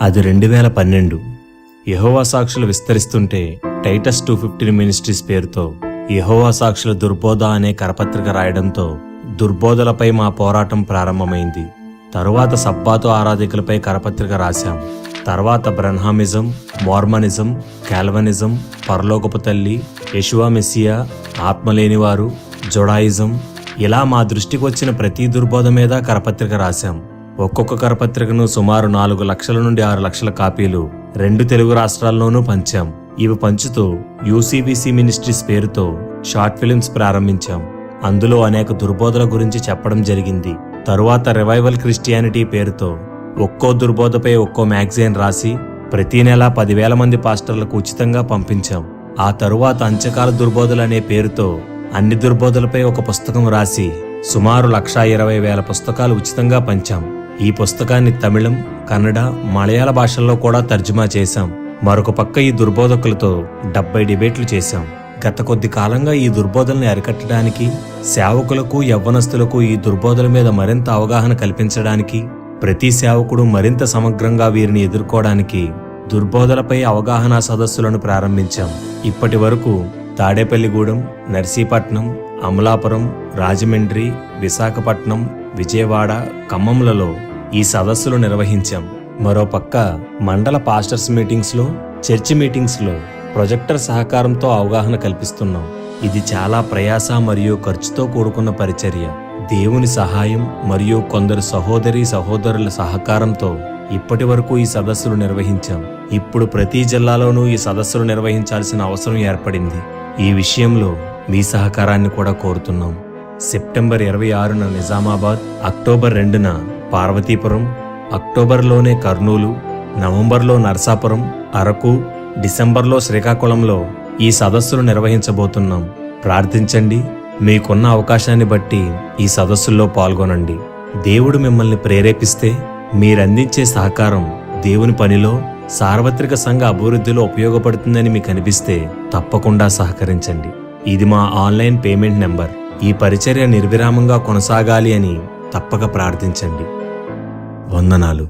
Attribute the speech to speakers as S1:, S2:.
S1: అది 2012. యెహోవా సాక్షులు విస్తరిస్తుంటే Titus 215 ministries పేరుతో యెహోవా సాక్షుల దుర్బోధ అనే కరపత్రిక రాయడంతో దుర్బోధలపై మా పోరాటం ప్రారంభమైంది. తరువాత సబ్బాతు ఆరాధికులపై కరపత్రిక రాశాం. తర్వాత బ్రన్హామిజం, మోర్మనిజం, కాల్వనిజం, పరలోకపు తల్లి, యెషువా మెస్సియా, ఆత్మలేనివారు, జొడాయిజం, ఇలా మా దృష్టికి వచ్చిన ప్రతి దుర్బోధ మీద కరపత్రిక రాశాం. ఒక్కొక్క కరపత్రికను సుమారు 4 లక్షల నుండి 6 లక్షల కాపీలు 2 తెలుగు రాష్ట్రాల్లోనూ పంచాం. ఇవి పంచుతూ యూసీబీసీ మినిస్ట్రీస్ పేరుతో షార్ట్ ఫిలిమ్స్ ప్రారంభించాం. అందులో అనేక దుర్బోధల గురించి చెప్పడం జరిగింది. తరువాత రివైవల్ క్రిస్టియానిటీ పేరుతో ఒక్కో దుర్బోధపై ఒక్కో మ్యాగజైన్ రాసి ప్రతి నెల 10,000 మంది పాస్టర్లకు ఉచితంగా పంపించాం. ఆ తరువాత అంత్యకాల దుర్బోధలు అనే పేరుతో అన్ని దుర్బోధలపై ఒక పుస్తకం రాసి సుమారు 1,20,000 పుస్తకాలు ఉచితంగా పంచాం. ఈ పుస్తకాన్ని తమిళం, కన్నడ, మలయాళ భాషల్లో కూడా తర్జుమా చేశాం. మరొక పక్క ఈ దుర్బోధకులతో 70 డిబేట్లు చేశాం. గత కొద్ది కాలంగా ఈ దుర్బోధల్ని అరికట్టడానికి, సేవకులకు, యవ్వనస్తులకు ఈ దుర్బోధల మీద మరింత అవగాహన కల్పించడానికి, ప్రతి సేవకుడు మరింత సమగ్రంగా వీరిని ఎదుర్కోవడానికి దుర్బోధలపై అవగాహన సదస్సులను ప్రారంభించాం. ఇప్పటి వరకు తాడేపల్లిగూడెం, నర్సీపట్నం, అమలాపురం, రాజమండ్రి, విశాఖపట్నం, విజయవాడ, ఖమ్మంలలో ఈ సదస్సులు నిర్వహించాం. మరోపక్క మండల పాస్టర్స్ మీటింగ్స్లో, చర్చి మీటింగ్స్లో ప్రొజెక్టర్ సహకారంతో అవగాహన కల్పిస్తున్నాం. ఇది చాలా ప్రయాస మరియు ఖర్చుతో కూడుకున్న పరిచర్య. దేవుని సహాయం మరియు కొందరు సహోదరుల సహకారంతో ఇప్పటి వరకు ఈ సదస్సులు నిర్వహించాం. ఇప్పుడు ప్రతి జిల్లాలోనూ ఈ సదస్సులు నిర్వహించాల్సిన అవసరం ఏర్పడింది. ఈ విషయంలో మీ సహకారాన్ని కూడా కోరుతున్నాం. సెప్టెంబర్ 26న నిజామాబాద్, అక్టోబర్ 2న పార్వతీపురం, అక్టోబర్లోనే కర్నూలు, నవంబర్లో నర్సాపురం, అరకు, డిసెంబర్లో శ్రీకాకుళంలో ఈ సదస్సులు నిర్వహించబోతున్నాం. ప్రార్థించండి. మీకున్న అవకాశాన్ని బట్టి ఈ సదస్సుల్లో పాల్గొనండి. దేవుడు మిమ్మల్ని ప్రేరేపిస్తే మీరందించే సహకారం దేవుని పనిలో, సార్వత్రిక సంఘ అభివృద్ధిలో ఉపయోగపడుతుందని మీకు అనిపిస్తే తప్పకుండా సహకరించండి. ఇది మా ఆన్లైన్ పేమెంట్ నెంబర్. ఈ పరిచర్య నిర్విరామంగా కొనసాగాలి అని తప్పక ప్రార్థించండి. వందనాలు.